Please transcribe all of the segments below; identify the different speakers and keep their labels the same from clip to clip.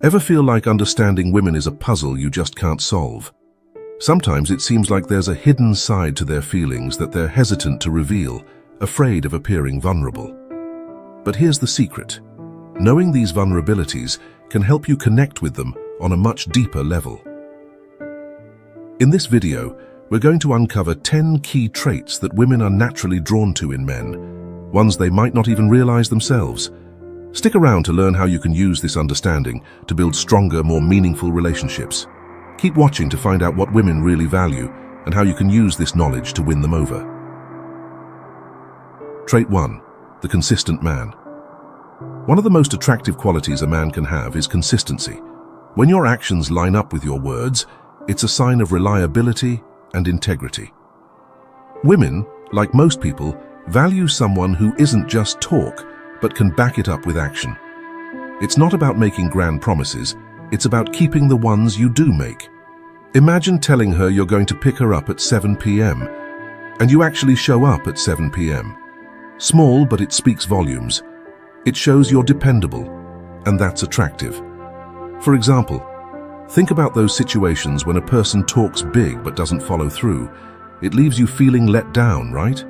Speaker 1: Ever feel like understanding women is a puzzle you just can't solve? Sometimes it seems like there's a hidden side to their feelings that they're hesitant to reveal, afraid of appearing vulnerable. But here's the secret. Knowing these vulnerabilities can help you connect with them on a much deeper level. In this video, we're going to uncover 10 key traits that women are naturally drawn to in men, ones they might not even realize themselves. Stick around to learn how you can use this understanding to build stronger, more meaningful relationships. Keep watching to find out what women really value and how you can use this knowledge to win them over. Trait 1. The consistent man. One of the most attractive qualities a man can have is consistency. When your actions line up with your words, it's a sign of reliability and integrity. Women, like most people, value someone who isn't just talk, but can back it up with action. It's not about making grand promises, it's about keeping the ones you do make. Imagine telling her you're going to pick her up at 7 p.m. and you actually show up at 7 p.m. Small, but it speaks volumes. It shows you're dependable, and that's attractive. For example, think about those situations when a person talks big but doesn't follow through. It leaves you feeling let down, right?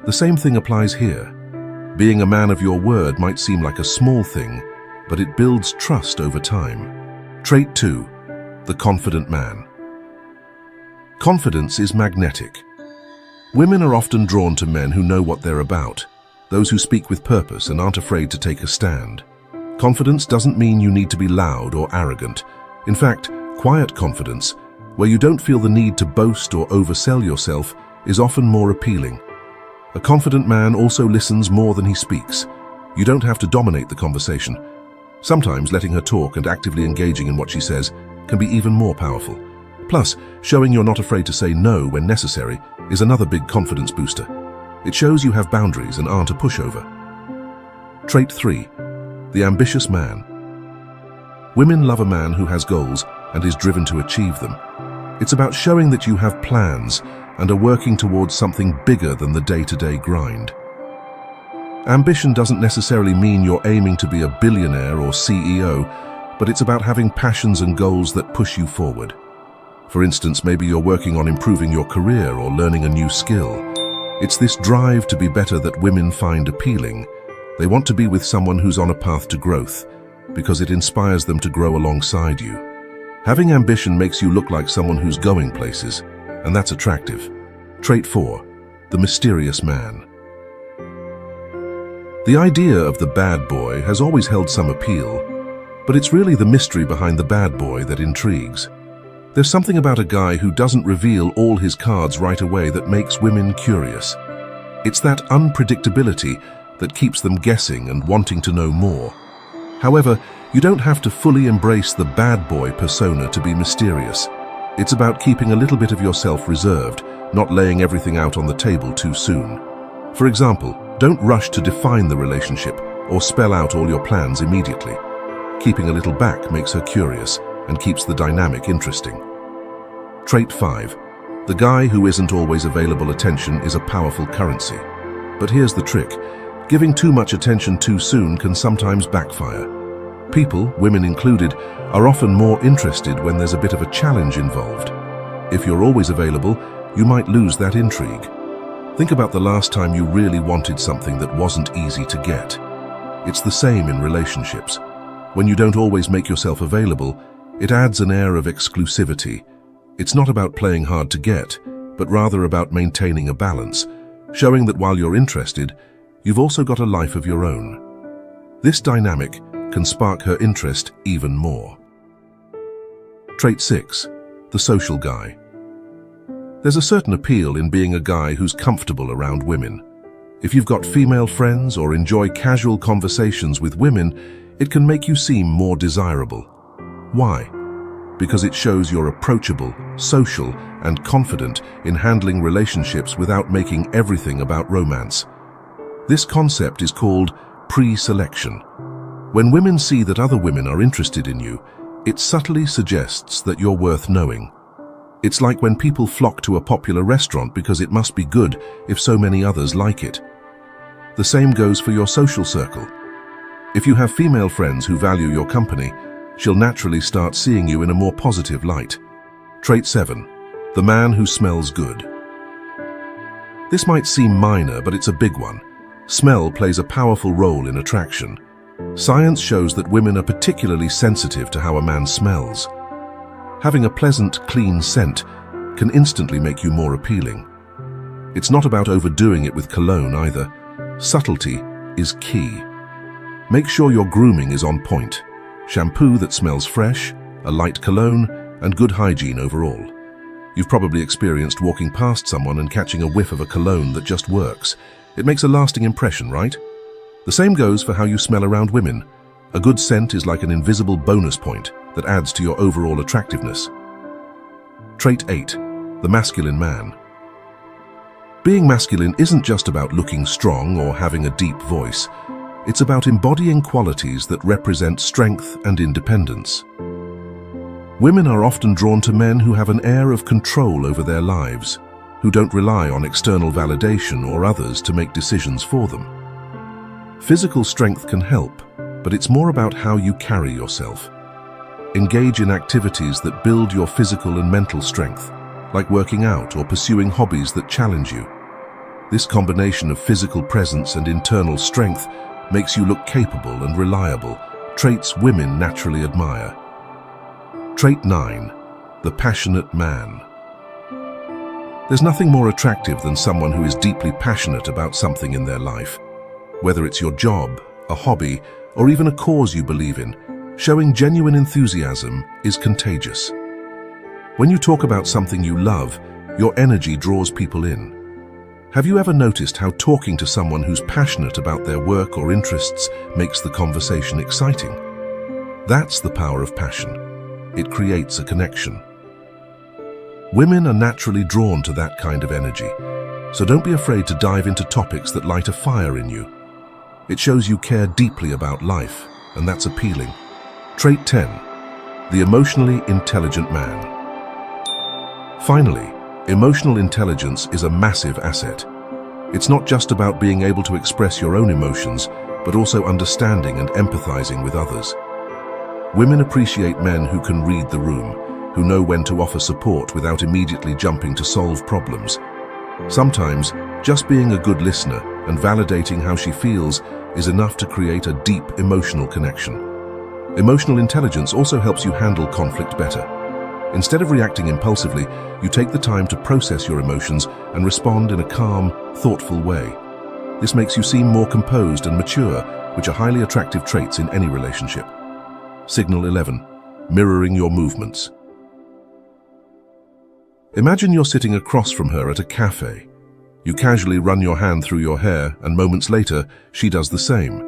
Speaker 1: The same thing applies here. Being a man of your word might seem like a small thing, but it builds trust over time. Trait 2. The confident man. Confidence is magnetic. Women are often drawn to men who know what they're about, those who speak with purpose and aren't afraid to take a stand. Confidence doesn't mean you need to be loud or arrogant. In fact, quiet confidence, where you don't feel the need to boast or oversell yourself, is often more appealing. A confident man also listens more than he speaks. You don't have to dominate the conversation. Sometimes letting her talk and actively engaging in what she says can be even more powerful. Plus, showing you're not afraid to say no when necessary is another big confidence booster. It shows you have boundaries and aren't a pushover. Trait 3. The ambitious man. Women love a man who has goals and is driven to achieve them. It's about showing that you have plans and are working towards something bigger than the day-to-day grind. Ambition doesn't necessarily mean you're aiming to be a billionaire or CEO, but it's about having passions and goals that push you forward. For instance, maybe you're working on improving your career or learning a new skill. It's this drive to be better that women find appealing. They want to be with someone who's on a path to growth, because it inspires them to grow alongside you. Having ambition makes you look like someone who's going places, and that's attractive. Trait 4. The mysterious man. The idea of the bad boy has always held some appeal, but it's really the mystery behind the bad boy that intrigues. There's something about a guy who doesn't reveal all his cards right away that makes women curious. It's that unpredictability that keeps them guessing and wanting to know more. However, you don't have to fully embrace the bad boy persona to be mysterious. It's about keeping a little bit of yourself reserved, not laying everything out on the table too soon. For example, don't rush to define the relationship or spell out all your plans immediately. Keeping a little back makes her curious and keeps the dynamic interesting. Trait 5. The guy who isn't always available. Attention is a powerful currency. But here's the trick. Giving too much attention too soon can sometimes backfire. People, women included, are often more interested when there's a bit of a challenge involved. If you're always available, you might lose that intrigue. Think about the last time you really wanted something that wasn't easy to get. It's the same in relationships. When you don't always make yourself available, it adds an air of exclusivity. It's not about playing hard to get, but rather about maintaining a balance, showing that while you're interested, you've also got a life of your own. This dynamic can spark her interest even more. Trait 6. The social guy. There's a certain appeal in being a guy who's comfortable around women. If you've got female friends or enjoy casual conversations with women, it can make you seem more desirable. Why? Because it shows you're approachable, social, and confident in handling relationships without making everything about romance. This concept is called pre-selection. When women see that other women are interested in you, it subtly suggests that you're worth knowing. It's like when people flock to a popular restaurant because it must be good if so many others like it. The same goes for your social circle. If you have female friends who value your company, she'll naturally start seeing you in a more positive light. Trait 7. The man who smells good. This might seem minor, but it's a big one. Smell plays a powerful role in attraction. Science shows that women are particularly sensitive to how a man smells. Having a pleasant, clean scent can instantly make you more appealing. It's not about overdoing it with cologne either. Subtlety is key. Make sure your grooming is on point. Shampoo that smells fresh, a light cologne, and good hygiene overall. You've probably experienced walking past someone and catching a whiff of a cologne that just works. It makes a lasting impression, right? The same goes for how you smell around women. A good scent is like an invisible bonus point that adds to your overall attractiveness. Trait 8. The masculine man. Being masculine isn't just about looking strong or having a deep voice. It's about embodying qualities that represent strength and independence. Women are often drawn to men who have an air of control over their lives, who don't rely on external validation or others to make decisions for them. Physical strength can help, but it's more about how you carry yourself. Engage in activities that build your physical and mental strength, like working out or pursuing hobbies that challenge you. This combination of physical presence and internal strength makes you look capable and reliable, traits women naturally admire. Trait 9. The passionate man. There's nothing more attractive than someone who is deeply passionate about something in their life. Whether it's your job, a hobby, or even a cause you believe in, showing genuine enthusiasm is contagious. When you talk about something you love, your energy draws people in. Have you ever noticed how talking to someone who's passionate about their work or interests makes the conversation exciting? That's the power of passion. It creates a connection. Women are naturally drawn to that kind of energy, so don't be afraid to dive into topics that light a fire in you. It shows you care deeply about life, and that's appealing. Trait 10. The emotionally intelligent man. Finally, emotional intelligence is a massive asset. It's not just about being able to express your own emotions, but also understanding and empathizing with others. Women appreciate men who can read the room, who know when to offer support without immediately jumping to solve problems. Sometimes, just being a good listener and validating how she feels is enough to create a deep emotional connection. Emotional intelligence also helps you handle conflict better. Instead of reacting impulsively, you take the time to process your emotions and respond in a calm, thoughtful way. This makes you seem more composed and mature, which are highly attractive traits in any relationship. Signal 11. Mirroring your movements. Imagine you're sitting across from her at a cafe. You casually run your hand through your hair, and moments later, she does the same.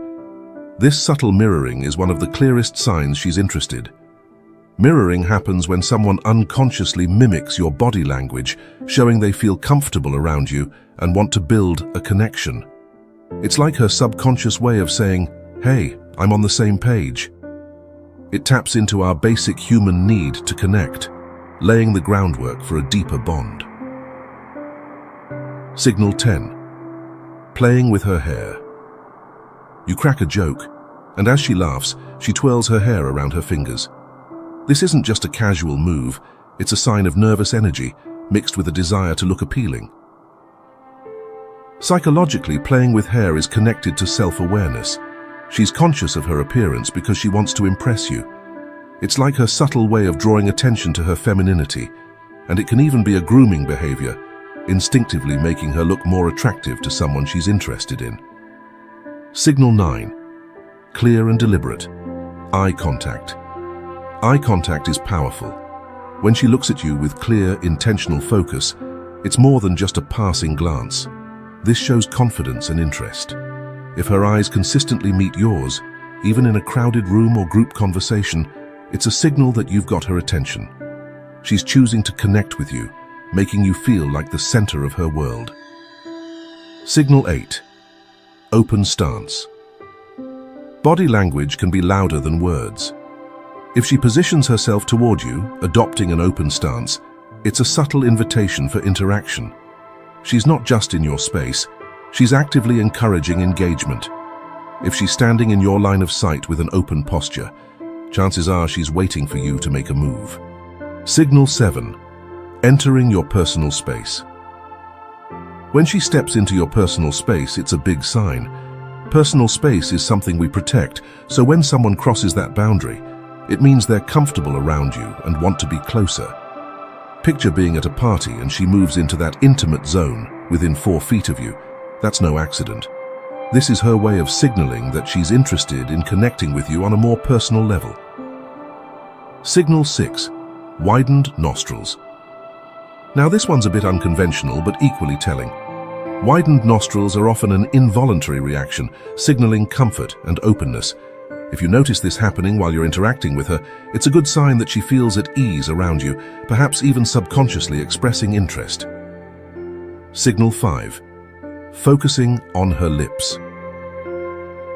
Speaker 1: This subtle mirroring is one of the clearest signs she's interested. Mirroring happens when someone unconsciously mimics your body language, showing they feel comfortable around you and want to build a connection. It's like her subconscious way of saying, "Hey, I'm on the same page." It taps into our basic human need to connect, laying the groundwork for a deeper bond. Signal 10. Playing with her hair. You crack a joke, and as she laughs, she twirls her hair around her fingers. This isn't just a casual move, it's a sign of nervous energy mixed with a desire to look appealing. Psychologically, playing with hair is connected to self-awareness. She's conscious of her appearance because she wants to impress you. It's like her subtle way of drawing attention to her femininity, and it can even be a grooming behavior, instinctively making her look more attractive to someone she's interested in. Signal 9. Clear and deliberate. Eye contact. Eye contact is powerful. When she looks at you with clear, intentional focus, it's more than just a passing glance. This shows confidence and interest. If her eyes consistently meet yours, even in a crowded room or group conversation, it's a signal that you've got her attention. She's choosing to connect with you, making you feel like the center of her world. Signal 8. Open stance. Body language can be louder than words. If she positions herself toward you, adopting an open stance, it's a subtle invitation for interaction. She's not just in your space, she's actively encouraging engagement. If she's standing in your line of sight with an open posture, chances are she's waiting for you to make a move. Signal 7. Entering your personal space. When she steps into your personal space, it's a big sign. Personal space is something we protect, so when someone crosses that boundary, it means they're comfortable around you and want to be closer. Picture being at a party and she moves into that intimate zone within 4 feet of you. That's no accident. This is her way of signaling that she's interested in connecting with you on a more personal level. Signal 6. Widened nostrils. Now this one's a bit unconventional but equally telling. Widened nostrils are often an involuntary reaction, signaling comfort and openness. If you notice this happening while you're interacting with her, it's a good sign that she feels at ease around you, perhaps even subconsciously expressing interest. Signal 5. Focusing on her lips.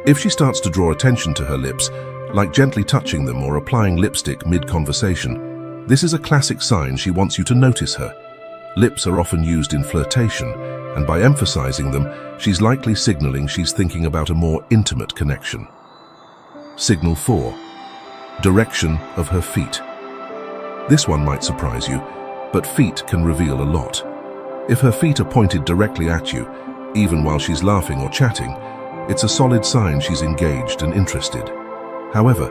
Speaker 1: If she starts to draw attention to her lips, like gently touching them or applying lipstick mid-conversation, this is a classic sign she wants you to notice her. Lips are often used in flirtation, and by emphasizing them, she's likely signaling she's thinking about a more intimate connection. Signal 4. Direction of her feet. This one might surprise you, but feet can reveal a lot. If her feet are pointed directly at you, even while she's laughing or chatting, it's a solid sign she's engaged and interested. However,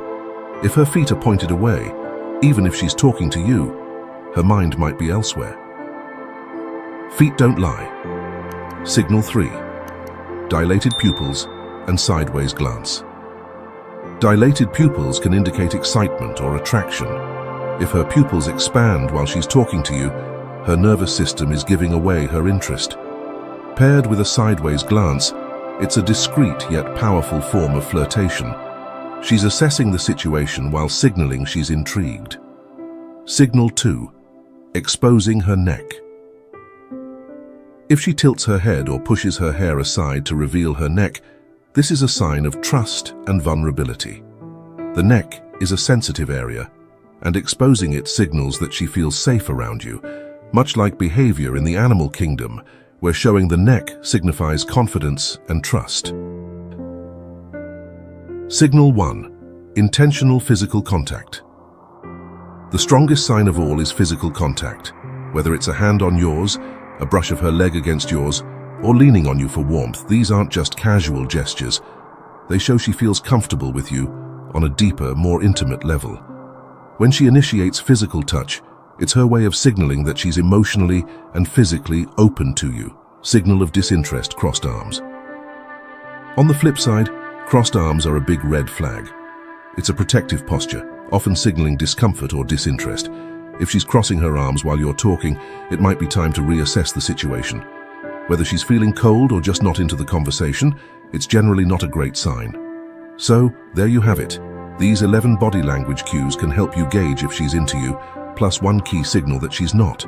Speaker 1: if her feet are pointed away, even if she's talking to you, her mind might be elsewhere. Feet don't lie. Signal 3. Dilated pupils and sideways glance. Dilated pupils can indicate excitement or attraction. If her pupils expand while she's talking to you, her nervous system is giving away her interest. Paired with a sideways glance, it's a discreet yet powerful form of flirtation. She's assessing the situation while signaling she's intrigued. Signal 2. Exposing her neck. If she tilts her head or pushes her hair aside to reveal her neck, this is a sign of trust and vulnerability. The neck is a sensitive area, and exposing it signals that she feels safe around you, much like behavior in the animal kingdom, where showing the neck signifies confidence and trust. Signal 1. Intentional physical contact. The strongest sign of all is physical contact, whether it's a hand on yours, a brush of her leg against yours, or leaning on you for warmth. These aren't just casual gestures. They show she feels comfortable with you on a deeper, more intimate level. When she initiates physical touch, it's her way of signaling that she's emotionally and physically open to you. Signal of disinterest, crossed arms. On the flip side, crossed arms are a big red flag. It's a protective posture, often signaling discomfort or disinterest. If she's crossing her arms while you're talking, it might be time to reassess the situation. Whether she's feeling cold or just not into the conversation, it's generally not a great sign. So, there you have it. These 11 body language cues can help you gauge if she's into you, plus one key signal that she's not.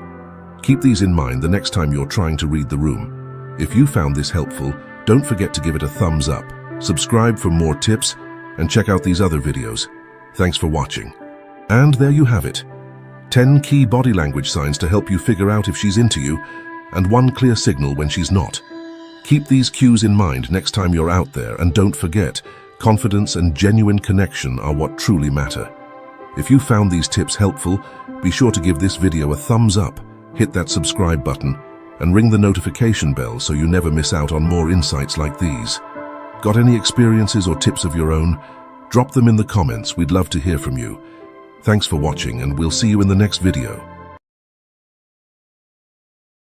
Speaker 1: Keep these in mind the next time you're trying to read the room. If you found this helpful, don't forget to give it a thumbs up, subscribe for more tips, and check out these other videos. Thanks for watching. And there you have it. 10 key body language signs to help you figure out if she's into you, and one clear signal when she's not. Keep these cues in mind next time you're out there, and don't forget, confidence and genuine connection are what truly matter. If you found these tips helpful, be sure to give this video a thumbs up, hit that subscribe button, and ring the notification bell so you never miss out on more insights like these. Got any experiences or tips of your own? Drop them in the comments, we'd love to hear from you. Thanks for watching, and we'll see you in the next video.